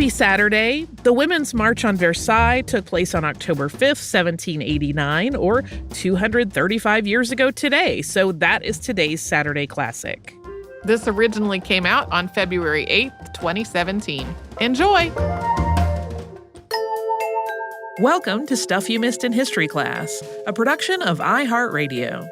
Happy Saturday. The Women's March on Versailles took place on October 5th, 1789, or 235 years ago today. So that is today's Saturday Classic. This originally came out on February 8th, 2017. Enjoy! Welcome to Stuff You Missed in History Class, a production of iHeartRadio.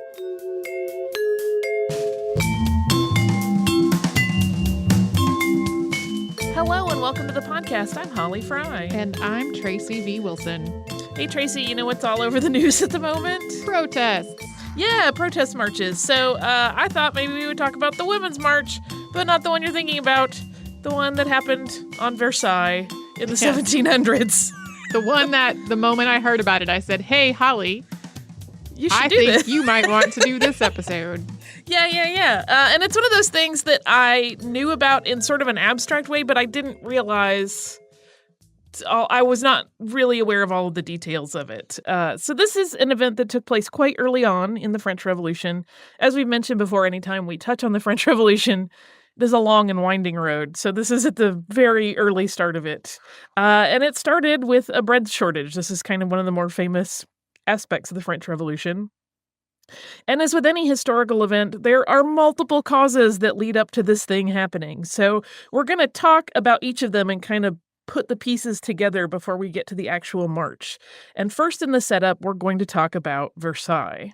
Hello and welcome to the podcast. I'm Holly Fry. And I'm Tracy V. Wilson. Hey, Tracy, you know what's all over the news at the moment? Protests. Yeah, protest marches. So I thought maybe we would talk about the Women's March, but not the one you're thinking about. The one that happened on Versailles in the 1700s. The one that the moment I heard about it, I said, hey, Holly, I think you might want to do this episode. Yeah. And it's one of those things that I knew about in sort of an abstract way, but I didn't realize, I was not really aware of all of the details of it. So this is an event that took place quite early on in the French Revolution. As we've mentioned before, anytime we touch on the French Revolution, it is a long and winding road. So this is at the very early start of it. And it started with a bread shortage. This is kind of one of the more famous aspects of the French Revolution. And as with any historical event, there are multiple causes that lead up to this thing happening. So we're going to talk about each of them and kind of put the pieces together before we get to the actual march. And first in the setup, we're going to talk about Versailles.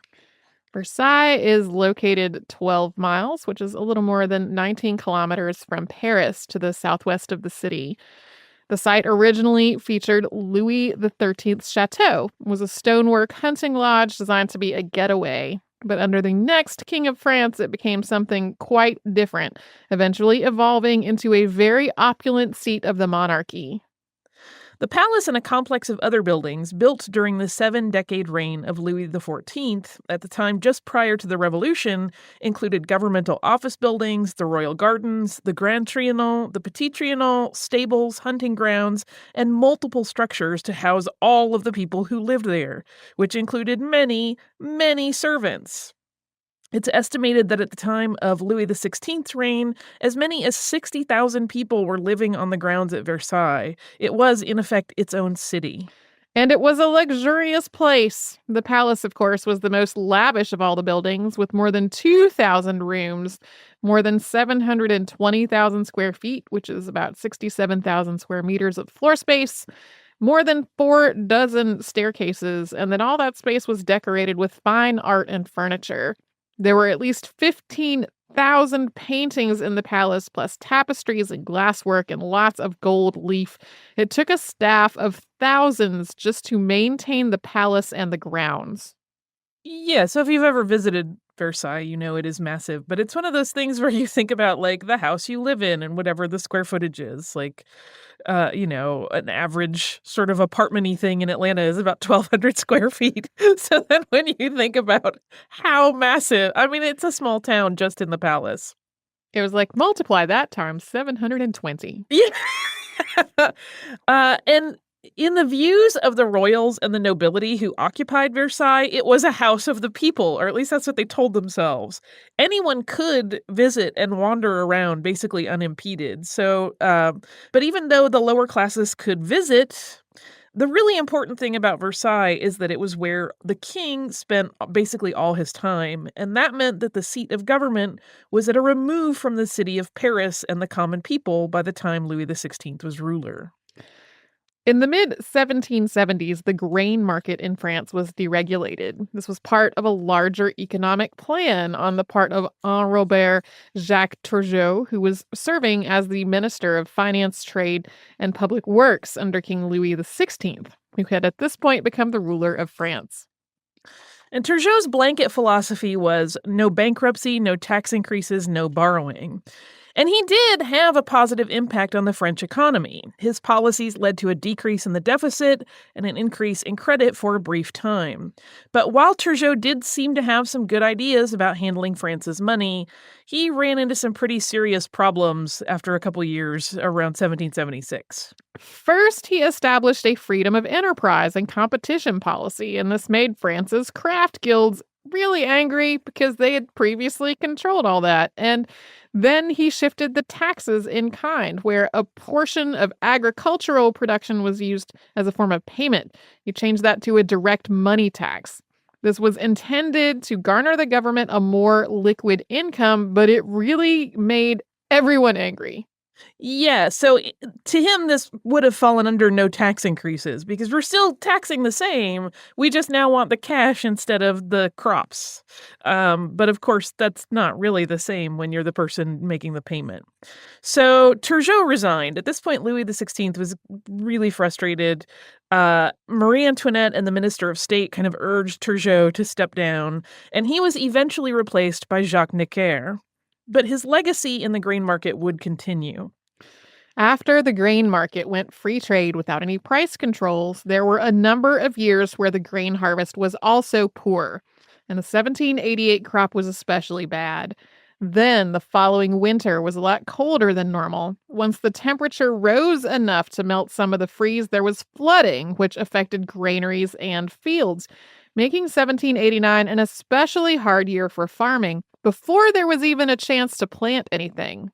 Versailles is located 12 miles, which is a little more than 19 kilometers from Paris to the southwest of the city. The site originally featured Louis XIII's chateau. It was a stonework hunting lodge designed to be a getaway. But under the next king of France, it became something quite different, eventually evolving into a very opulent seat of the monarchy. The palace and a complex of other buildings built during the 7-decade reign of Louis XIV, at the time just prior to the Revolution, included governmental office buildings, the royal gardens, the Grand Trianon, the Petit Trianon, stables, hunting grounds, and multiple structures to house all of the people who lived there, which included many, many servants. It's estimated that at the time of Louis XVI's reign, as many as 60,000 people were living on the grounds at Versailles. It was, in effect, its own city. And it was a luxurious place. The palace, of course, was the most lavish of all the buildings, with more than 2,000 rooms, more than 720,000 square feet, which is about 67,000 square meters of floor space, more than 4 dozen staircases, and then all that space was decorated with fine art and furniture. There were at least 15,000 paintings in the palace, plus tapestries and glasswork and lots of gold leaf. It took a staff of thousands just to maintain the palace and the grounds. Yeah, so if you've ever visited Versailles, you know it is massive, but it's one of those things where you think about like the house you live in and whatever the square footage is. Like, an average sort of apartment-y thing in Atlanta is about 1,200 square feet. So then when you think about how massive, I mean, it's a small town just in the palace. It was like, multiply that times 720. Yeah. And in the views of the royals and the nobility who occupied Versailles, it was a house of the people, or at least that's what they told themselves. Anyone could visit and wander around basically unimpeded. So, but even though the lower classes could visit, the really important thing about Versailles is that it was where the king spent basically all his time. And that meant that the seat of government was at a remove from the city of Paris and the common people by the time Louis XVI was ruler. In the mid-1770s, the grain market in France was deregulated. This was part of a larger economic plan on the part of Enrobert Jacques Turgot, who was serving as the Minister of Finance, Trade, and Public Works under King Louis XVI, who had at this point become the ruler of France. And Turgot's blanket philosophy was no bankruptcy, no tax increases, no borrowing. And he did have a positive impact on the French economy. His policies led to a decrease in the deficit and an increase in credit for a brief time. But while Turgot did seem to have some good ideas about handling France's money, he ran into some pretty serious problems after a couple years around 1776. First, he established a freedom of enterprise and competition policy, and this made France's craft guilds really angry because they had previously controlled all that. And Then he shifted the taxes in kind, where a portion of agricultural production was used as a form of payment. He changed that to a direct money tax. This was intended to garner the government a more liquid income, but it really made everyone angry. Yeah, so to him, this would have fallen under no tax increases because we're still taxing the same. We just now want the cash instead of the crops. But of course, that's not really the same when you're the person making the payment. So Turgot resigned. At this point, Louis XVI was really frustrated. Marie Antoinette and the Minister of State kind of urged Turgot to step down, and he was eventually replaced by Jacques Necker. But his legacy in the grain market would continue. After the grain market went free trade without any price controls, there were a number of years where the grain harvest was also poor, and the 1788 crop was especially bad. Then the following winter was a lot colder than normal. Once the temperature rose enough to melt some of the freeze, there was flooding, which affected granaries and fields, making 1789 an especially hard year for farming before there was even a chance to plant anything.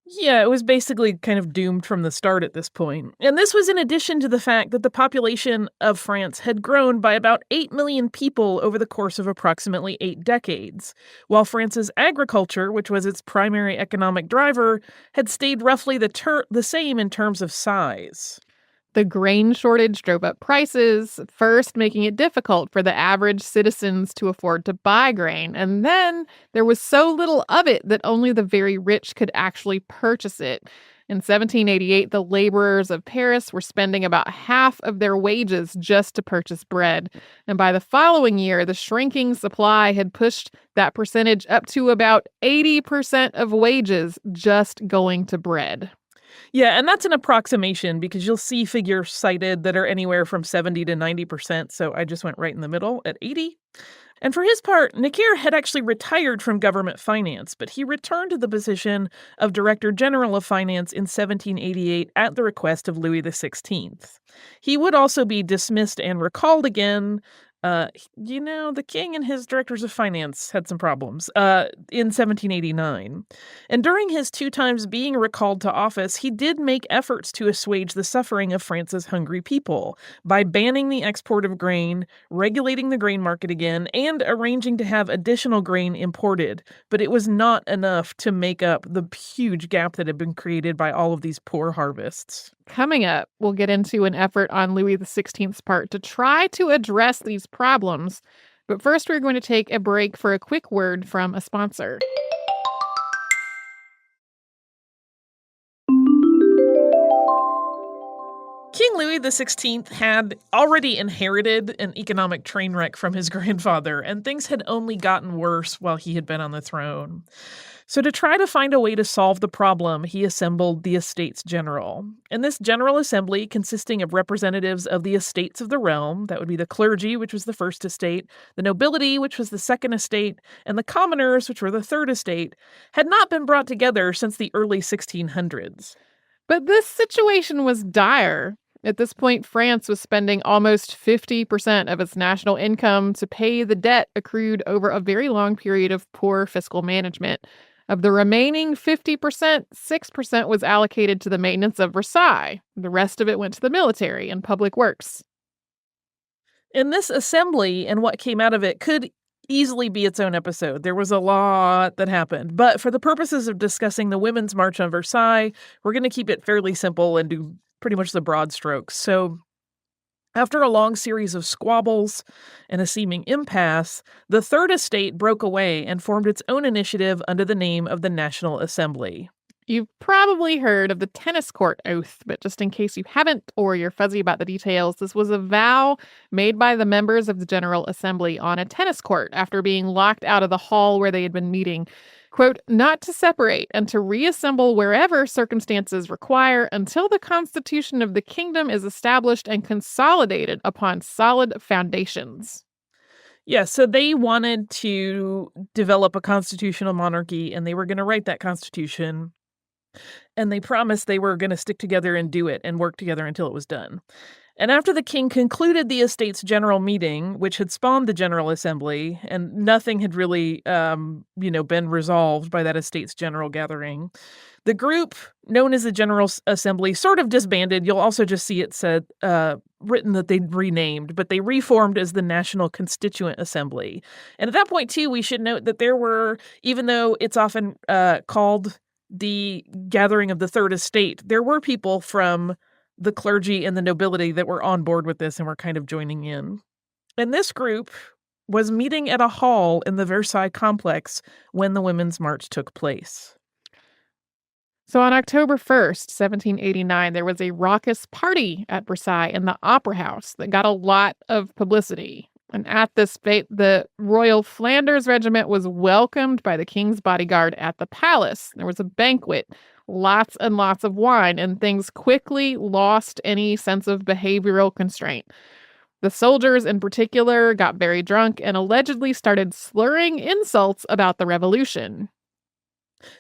Yeah, it was basically kind of doomed from the start at this point. And this was in addition to the fact that the population of France had grown by about 8 million people over the course of approximately 8 decades, while France's agriculture, which was its primary economic driver, had stayed roughly the same in terms of size. The grain shortage drove up prices, first making it difficult for the average citizens to afford to buy grain, and then there was so little of it that only the very rich could actually purchase it. In 1788, the laborers of Paris were spending about half of their wages just to purchase bread. And by the following year, the shrinking supply had pushed that percentage up to about 80% of wages just going to bread. Yeah, and that's an approximation because you'll see figures cited that are anywhere from 70 to 90%, so I just went right in the middle at 80. And for his part, Necker had actually retired from government finance, but he returned to the position of Director General of Finance in 1788 at the request of Louis XVI. He would also be dismissed and recalled again. The king and his directors of finance had some problems in 1789. And during his 2 times being recalled to office, he did make efforts to assuage the suffering of France's hungry people by banning the export of grain, regulating the grain market again, and arranging to have additional grain imported. But it was not enough to make up the huge gap that had been created by all of these poor harvests. Coming up, we'll get into an effort on Louis XVI's part to try to address these problems. But first, we're going to take a break for a quick word from a sponsor. King Louis XVI had already inherited an economic train wreck from his grandfather, and things had only gotten worse while he had been on the throne. So to try to find a way to solve the problem, he assembled the Estates General. And this General Assembly, consisting of representatives of the estates of the realm, that would be the clergy, which was the first estate, the nobility, which was the second estate, and the commoners, which were the third estate, had not been brought together since the early 1600s. But this situation was dire. At this point, France was spending almost 50% of its national income to pay the debt accrued over a very long period of poor fiscal management. Of the remaining 50%, 6% was allocated to the maintenance of Versailles. The rest of it went to the military and public works. In this assembly and what came out of it could easily be its own episode. There was a lot that happened. But for the purposes of discussing the Women's March on Versailles, we're going to keep it fairly simple and do pretty much the broad strokes. So after a long series of squabbles and a seeming impasse, the Third Estate broke away and formed its own initiative under the name of the National Assembly. You've probably heard of the tennis court oath, but just in case you haven't or you're fuzzy about the details, this was a vow made by the members of the General Assembly on a tennis court after being locked out of the hall where they had been meeting. Quote, not to separate and to reassemble wherever circumstances require until the constitution of the kingdom is established and consolidated upon solid foundations. Yeah, so they wanted to develop a constitutional monarchy, and they were going to write that constitution. And they promised they were going to stick together and do it and work together until it was done. And after the king concluded the estate's general meeting, which had spawned the General Assembly, and nothing had really, been resolved by that estate's general gathering, the group known as the General Assembly sort of disbanded. You'll also just see it said, written that they'd renamed, but they reformed as the National Constituent Assembly. And at that point, too, we should note that there were, even though it's often called the gathering of the Third Estate, there were people from the clergy and the nobility that were on board with this and were kind of joining in. And this group was meeting at a hall in the Versailles complex when the Women's March took place. So on October 1st, 1789, there was a raucous party at Versailles in the Opera House that got a lot of publicity. And at this fete, the Royal Flanders Regiment was welcomed by the king's bodyguard at the palace. There was a banquet, lots and lots of wine, and things quickly lost any sense of behavioral constraint. The soldiers in particular got very drunk and allegedly started slurring insults about the revolution.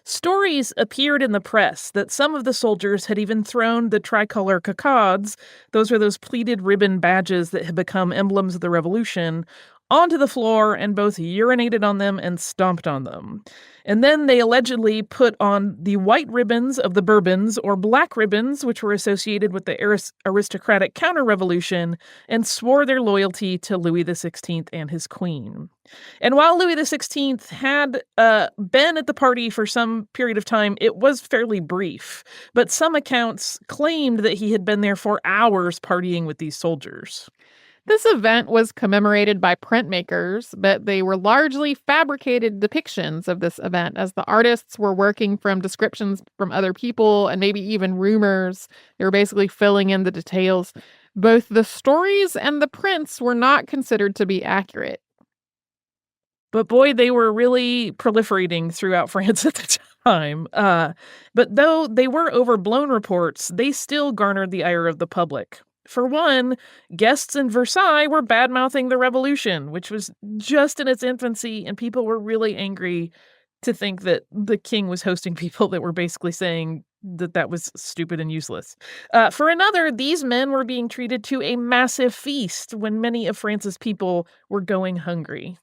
Stories appeared in the press that some of the soldiers had even thrown the tricolor cocardes, those were those pleated ribbon badges that had become emblems of the revolution, onto the floor and both urinated on them and stomped on them. And then they allegedly put on the white ribbons of the Bourbons, or black ribbons, which were associated with the aristocratic counter-revolution, and swore their loyalty to Louis XVI and his queen. And while Louis XVI had been at the party for some period of time, it was fairly brief. But some accounts claimed that he had been there for hours partying with these soldiers. This event was commemorated by printmakers, but they were largely fabricated depictions of this event as the artists were working from descriptions from other people and maybe even rumors. They were basically filling in the details. Both the stories and the prints were not considered to be accurate. But boy, they were really proliferating throughout France at the time. But though they were overblown reports, they still garnered the ire of the public. For one, guests in Versailles were bad-mouthing the revolution, which was just in its infancy, and people were really angry to think that the king was hosting people that were basically saying that that was stupid and useless. For another, these men were being treated to a massive feast when many of France's people were going hungry.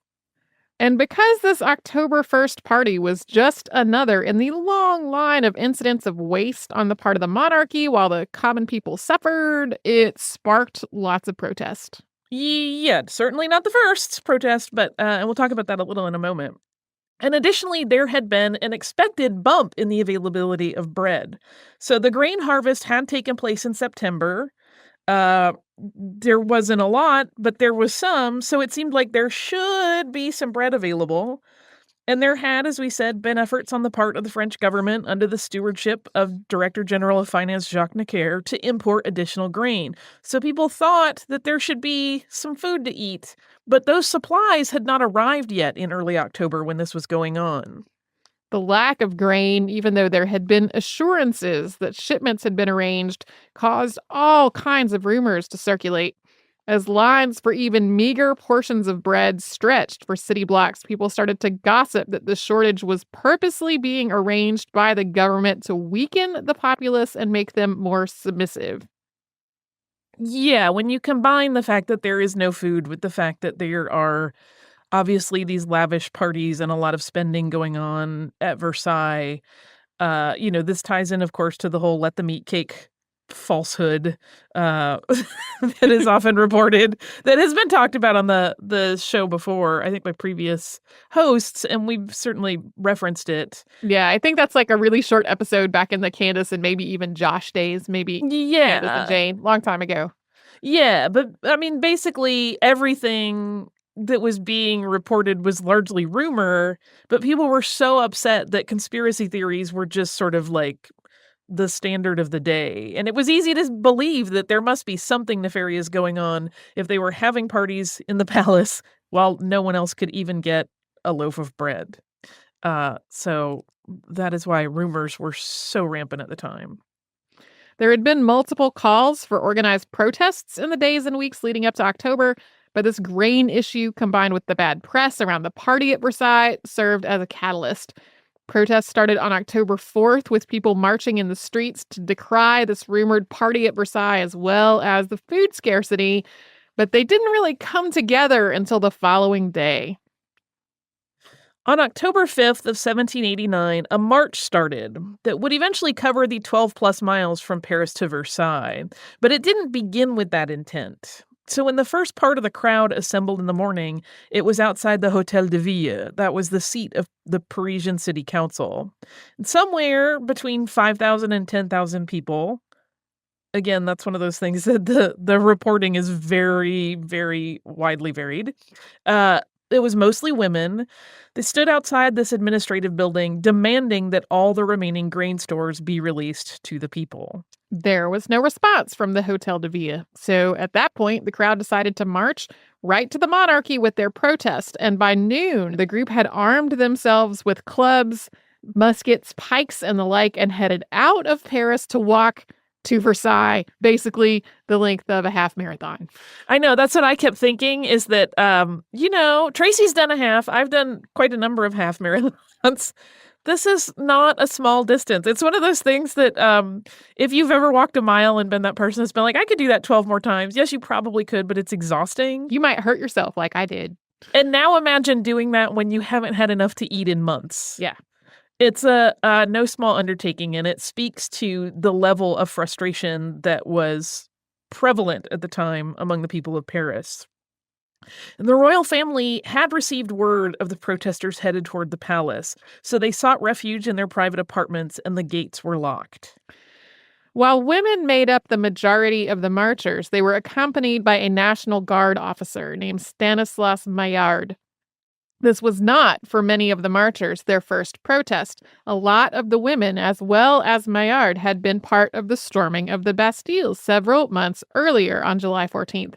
And because this October 1st party was just another in the long line of incidents of waste on the part of the monarchy while the common people suffered, it sparked lots of protest. Yeah, certainly not the first protest, but and we'll talk about that a little in a moment. And additionally, there had been an expected bump in the availability of bread. So the grain harvest had taken place in September. There wasn't a lot, but there was some, so it seemed like there should be some bread available. And there had, as we said, been efforts on the part of the French government under the stewardship of Director General of Finance Jacques Necker to import additional grain. So people thought that there should be some food to eat, but those supplies had not arrived yet in early October when this was going on. The lack of grain, even though there had been assurances that shipments had been arranged, caused all kinds of rumors to circulate. As lines for even meager portions of bread stretched for city blocks, people started to gossip that the shortage was purposely being arranged by the government to weaken the populace and make them more submissive. Yeah, when you combine the fact that there is no food with the fact that there are obviously these lavish parties and a lot of spending going on at Versailles. This ties in, of course, to the whole let them eat cake falsehood that is often reported, that has been talked about on the show before, I think by previous hosts, and we've certainly referenced it. Yeah, I think that's like a really short episode back in the Candace and maybe even Josh days, maybe Candace and Jane, long time ago. Yeah, but I mean, basically everything that was being reported was largely rumor, but people were so upset that conspiracy theories were just sort of like the standard of the day. And it was easy to believe that there must be something nefarious going on if they were having parties in the palace while no one else could even get a loaf of bread. So that is why rumors were so rampant at the time. There had been multiple calls for organized protests in the days and weeks leading up to October, but this grain issue, combined with the bad press around the party at Versailles, served as a catalyst. Protests started on October 4th with people marching in the streets to decry this rumored party at Versailles as well as the food scarcity, but they didn't really come together until the following day. On October 5th of 1789, a march started that would eventually cover the 12-plus miles from Paris to Versailles, but it didn't begin with that intent. So when the first part of the crowd assembled in the morning, it was outside the Hôtel de Ville. That was the seat of the Parisian City Council. And somewhere between 5,000 and 10,000 people. Again, that's one of those things that the reporting is very, very widely varied. It was mostly women. They stood outside this administrative building demanding that all the remaining grain stores be released to the people. There was no response from the Hôtel de Ville. So at that point, the crowd decided to march right to the monarchy with their protest. And by noon, the group had armed themselves with clubs, muskets, pikes, and the like, and headed out of Paris to walk to Versailles, basically the length of a half marathon. I know, that's what I kept thinking is that, Tracy's done a half. I've done quite a number of half marathons. This is not a small distance. It's one of those things that if you've ever walked a mile and been that person that's been like, I could do that 12 more times. Yes, you probably could, but it's exhausting. You might hurt yourself like I did. And now imagine doing that when you haven't had enough to eat in months. Yeah. It's a no small undertaking, and it speaks to the level of frustration that was prevalent at the time among the people of Paris. And the royal family had received word of the protesters headed toward the palace, so they sought refuge in their private apartments, and the gates were locked. While women made up the majority of the marchers, they were accompanied by a National Guard officer named Stanislas Maillard. This was not, for many of the marchers, their first protest. A lot of the women, as well as Maillard, had been part of the storming of the Bastille several months earlier on July 14th.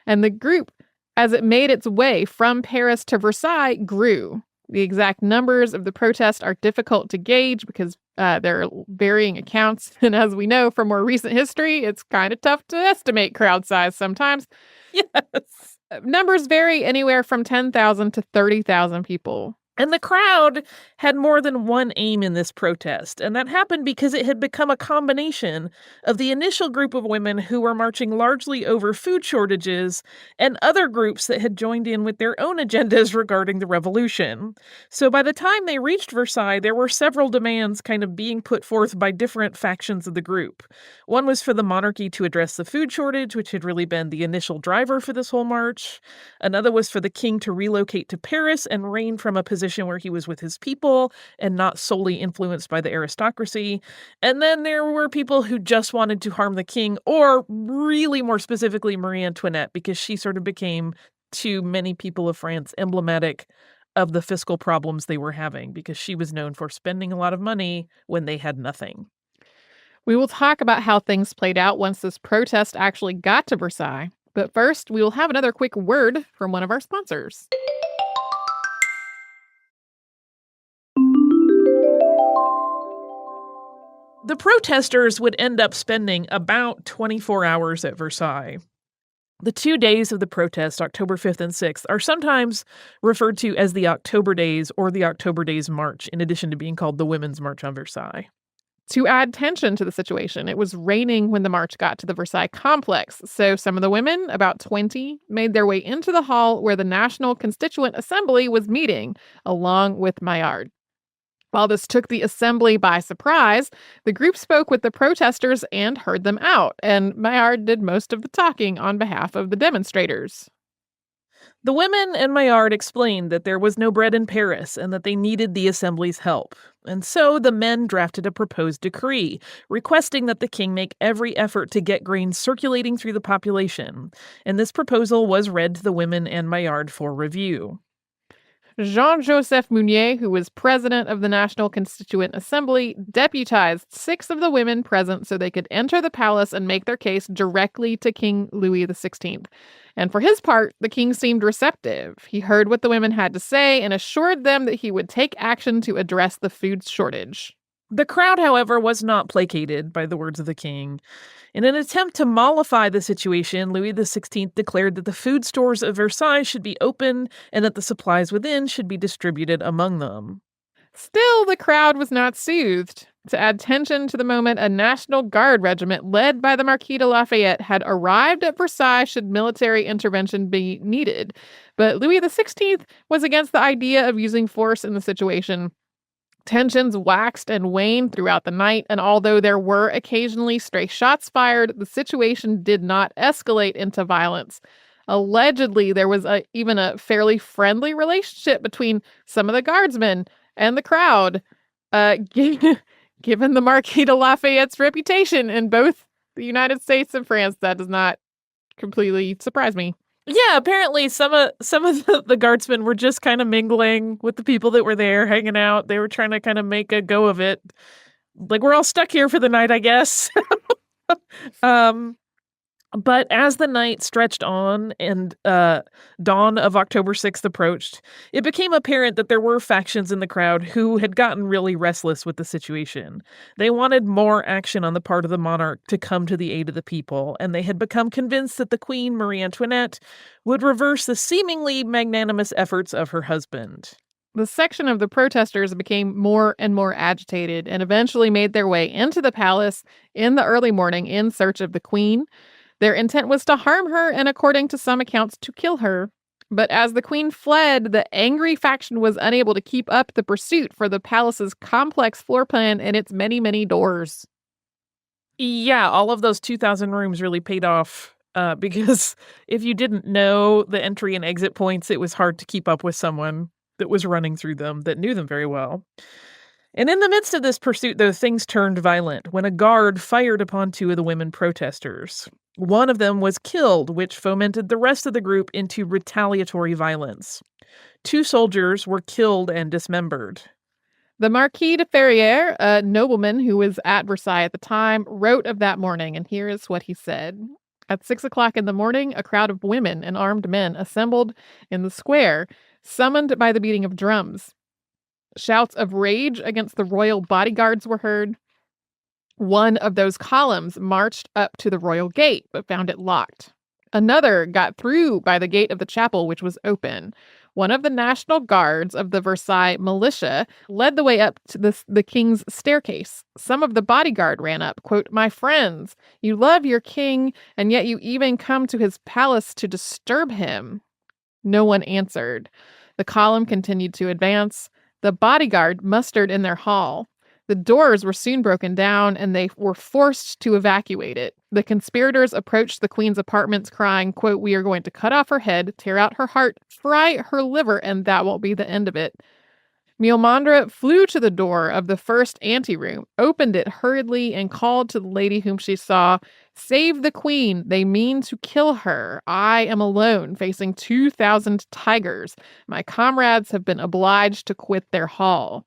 And the group, as it made its way from Paris to Versailles, grew. The exact numbers of the protest are difficult to gauge because there are varying accounts. And as we know from more recent history, it's kind of tough to estimate crowd size sometimes. Yes. Numbers vary anywhere from 10,000 to 30,000 people. And the crowd had more than one aim in this protest, and that happened because it had become a combination of the initial group of women who were marching largely over food shortages and other groups that had joined in with their own agendas regarding the revolution. So by the time they reached Versailles, there were several demands kind of being put forth by different factions of the group. One was for the monarchy to address the food shortage, which had really been the initial driver for this whole march. Another was for the king to relocate to Paris and reign from a position where he was with his people and not solely influenced by the aristocracy. And then there were people who just wanted to harm the king, or really more specifically Marie Antoinette, because she sort of became, to many people of France, emblematic of the fiscal problems they were having, because she was known for spending a lot of money when they had nothing. We will talk about how things played out once this protest actually got to Versailles. But first, we will have another quick word from one of our sponsors. The protesters would end up spending about 24 hours at Versailles. The 2 days of the protest, October 5th and 6th, are sometimes referred to as the October Days or the October Days March, in addition to being called the Women's March on Versailles. To add tension to the situation, it was raining when the march got to the Versailles complex, so some of the women, about 20, made their way into the hall where the National Constituent Assembly was meeting, along with Maillard. While this took the assembly by surprise, the group spoke with the protesters and heard them out, and Maillard did most of the talking on behalf of the demonstrators. The women and Maillard explained that there was no bread in Paris and that they needed the assembly's help. And so the men drafted a proposed decree, requesting that the king make every effort to get grain circulating through the population. And this proposal was read to the women and Maillard for review. Jean-Joseph Mounier, who was president of the National Constituent Assembly, deputized 6 of the women present so they could enter the palace and make their case directly to King Louis XVI. And for his part, the king seemed receptive. He heard what the women had to say and assured them that he would take action to address the food shortage. The crowd, however, was not placated by the words of the king. In an attempt to mollify the situation, Louis XVI declared that the food stores of Versailles should be opened and that the supplies within should be distributed among them. Still, the crowd was not soothed. To add tension to the moment, a National Guard regiment led by the Marquis de Lafayette had arrived at Versailles should military intervention be needed. But Louis XVI was against the idea of using force in the situation. Tensions waxed and waned throughout the night, and although there were occasionally stray shots fired, the situation did not escalate into violence. Allegedly, there was even a fairly friendly relationship between some of the guardsmen and the crowd, given the Marquis de Lafayette's reputation in both the United States and France. That does not completely surprise me. Yeah, apparently some of the guardsmen were just kind of mingling with the people that were there, hanging out. They were trying to kind of make a go of it. Like, we're all stuck here for the night, I guess. But as the night stretched on and dawn of October 6th approached, it became apparent that there were factions in the crowd who had gotten really restless with the situation. They wanted more action on the part of the monarch to come to the aid of the people, and they had become convinced that the Queen, Marie Antoinette, would reverse the seemingly magnanimous efforts of her husband. The section of the protesters became more and more agitated and eventually made their way into the palace in the early morning in search of the Queen. Their intent was to harm her and, according to some accounts, to kill her. But as the Queen fled, the angry faction was unable to keep up the pursuit for the palace's complex floor plan and its many, many doors. Yeah, all of those 2,000 rooms really paid off because if you didn't know the entry and exit points, it was hard to keep up with someone that was running through them that knew them very well. And in the midst of this pursuit, though, things turned violent when a guard fired upon two of the women protesters. One of them was killed, which fomented the rest of the group into retaliatory violence. 2 soldiers were killed and dismembered. The Marquis de Ferrières, a nobleman who was at Versailles at the time, wrote of that morning, and here is what he said. At 6 o'clock in the morning, a crowd of women and armed men assembled in the square, summoned by the beating of drums. Shouts of rage against the royal bodyguards were heard. One of those columns marched up to the royal gate, but found it locked. Another got through by the gate of the chapel, which was open. One of the National Guards of the Versailles militia led the way up to the king's staircase. Some of the bodyguard ran up, quote, "My friends, you love your king, and yet you even come to his palace to disturb him." No one answered. The column continued to advance. The bodyguard mustered in their hall. The doors were soon broken down, and they were forced to evacuate it. The conspirators approached the queen's apartments crying, quote, "We are going to cut off her head, tear out her heart, fry her liver, and that won't be the end of it." Miomandre flew to the door of the first anteroom, opened it hurriedly, and called to the lady whom she saw, "Save the queen. They mean to kill her. I am alone, facing 2,000 tigers. My comrades have been obliged to quit their hall."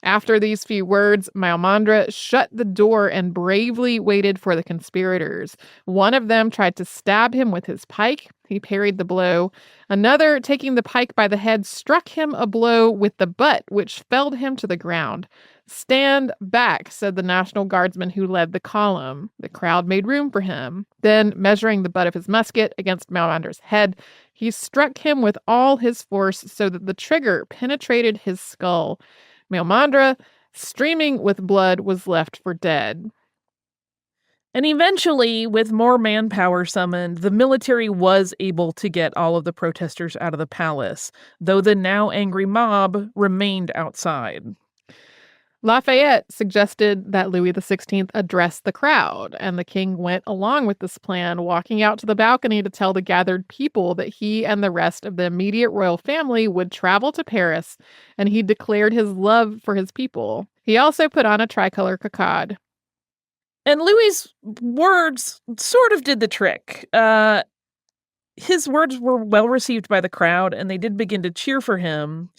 After these few words, Miomandre shut the door and bravely waited for the conspirators. One of them tried to stab him with his pike. He parried the blow. Another, taking the pike by the head, struck him a blow with the butt, which felled him to the ground. "Stand back," said the National Guardsman who led the column. The crowd made room for him. Then, measuring the butt of his musket against Miomandre's head, he struck him with all his force so that the trigger penetrated his skull. Miomandre, streaming with blood, was left for dead. And eventually, with more manpower summoned, the military was able to get all of the protesters out of the palace, though the now angry mob remained outside. Lafayette suggested that Louis XVI address the crowd, and the king went along with this plan, walking out to the balcony to tell the gathered people that he and the rest of the immediate royal family would travel to Paris, and he declared his love for his people. He also put on a tricolor cockade. And Louis's words sort of did the trick. His words were well received by the crowd, and they did begin to cheer for him.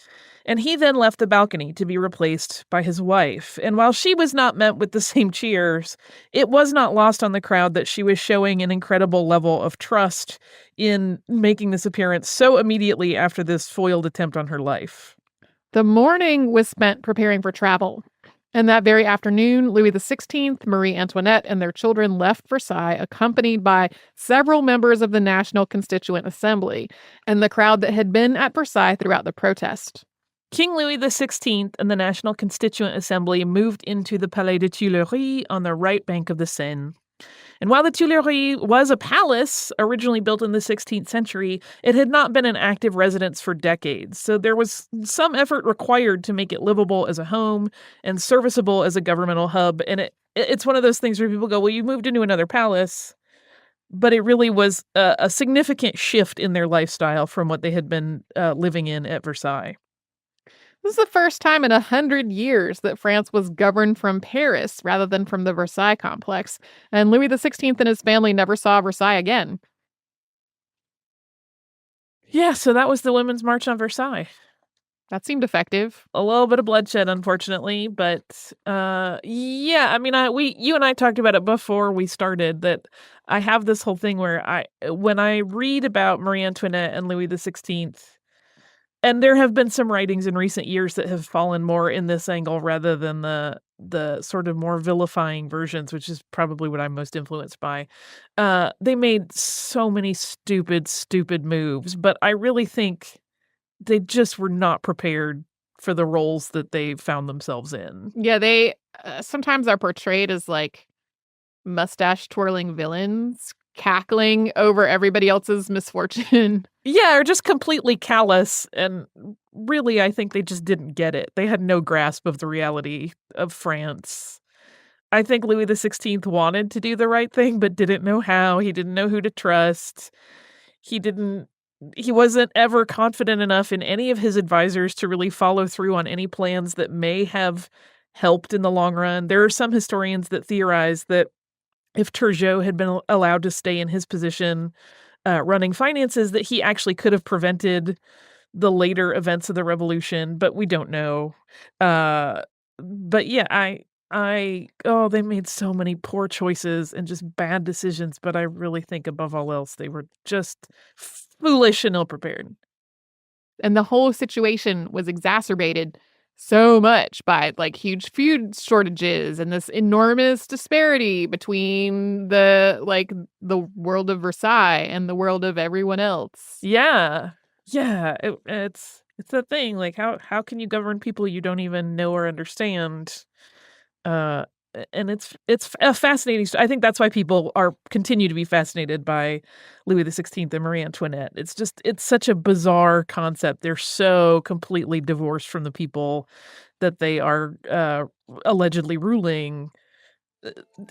And he then left the balcony to be replaced by his wife. And while she was not met with the same cheers, it was not lost on the crowd that she was showing an incredible level of trust in making this appearance so immediately after this foiled attempt on her life. The morning was spent preparing for travel. And that very afternoon, Louis XVI, Marie Antoinette, and their children left Versailles, accompanied by several members of the National Constituent Assembly and the crowd that had been at Versailles throughout the protest. King Louis XVI and the National Constituent Assembly moved into the Palais des Tuileries on the right bank of the Seine. And while the Tuileries was a palace originally built in the 16th century, it had not been an active residence for decades. So there was some effort required to make it livable as a home and serviceable as a governmental hub. And it's one of those things where people go, well, you moved into another palace. But it really was a significant shift in their lifestyle from what they had been living in at Versailles. This is the first time in 100 years that France was governed from Paris rather than from the Versailles complex, and Louis XVI and his family never saw Versailles again. Yeah, so that was the Women's March on Versailles. That seemed effective. A little bit of bloodshed, unfortunately, but yeah, I mean, you and I talked about it before we started, that I have this whole thing where when I read about Marie Antoinette and Louis XVI, and there have been some writings in recent years that have fallen more in this angle rather than the sort of more vilifying versions, which is probably what I'm most influenced by. They made so many stupid moves, but I really think they just were not prepared for the roles that they found themselves in. Yeah, they sometimes are portrayed as like mustache twirling villains, cackling over everybody else's misfortune. Yeah, or just completely callous. And really, I think they just didn't get it. They had no grasp of the reality of France. I think Louis XVI wanted to do the right thing, but didn't know how. He didn't know who to trust. He wasn't ever confident enough in any of his advisors to really follow through on any plans that may have helped in the long run. There are some historians that theorize that if Turgot had been allowed to stay in his position running finances, that he actually could have prevented the later events of the revolution, but we don't know. But yeah, they made so many poor choices and just bad decisions, but I really think above all else, they were just foolish and ill-prepared. And the whole situation was exacerbated so much by like huge food shortages and this enormous disparity between the world of Versailles and the world of everyone else. Yeah. It's the thing. Like how can you govern people you don't even know or understand? And it's a fascinating. I think that's why people continue to be fascinated by Louis XVI and Marie Antoinette. It's such a bizarre concept. They're so completely divorced from the people that they are allegedly ruling.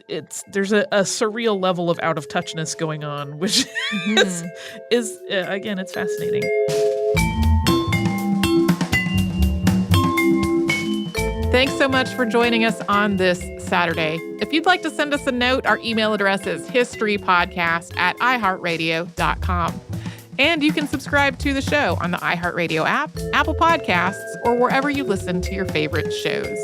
There's a surreal level of out of touchness going on, which is again, it's fascinating. Thanks so much for joining us on this Saturday. If you'd like to send us a note, our email address is historypodcast@iheartradio.com. And you can subscribe to the show on the iHeartRadio app, Apple Podcasts, or wherever you listen to your favorite shows.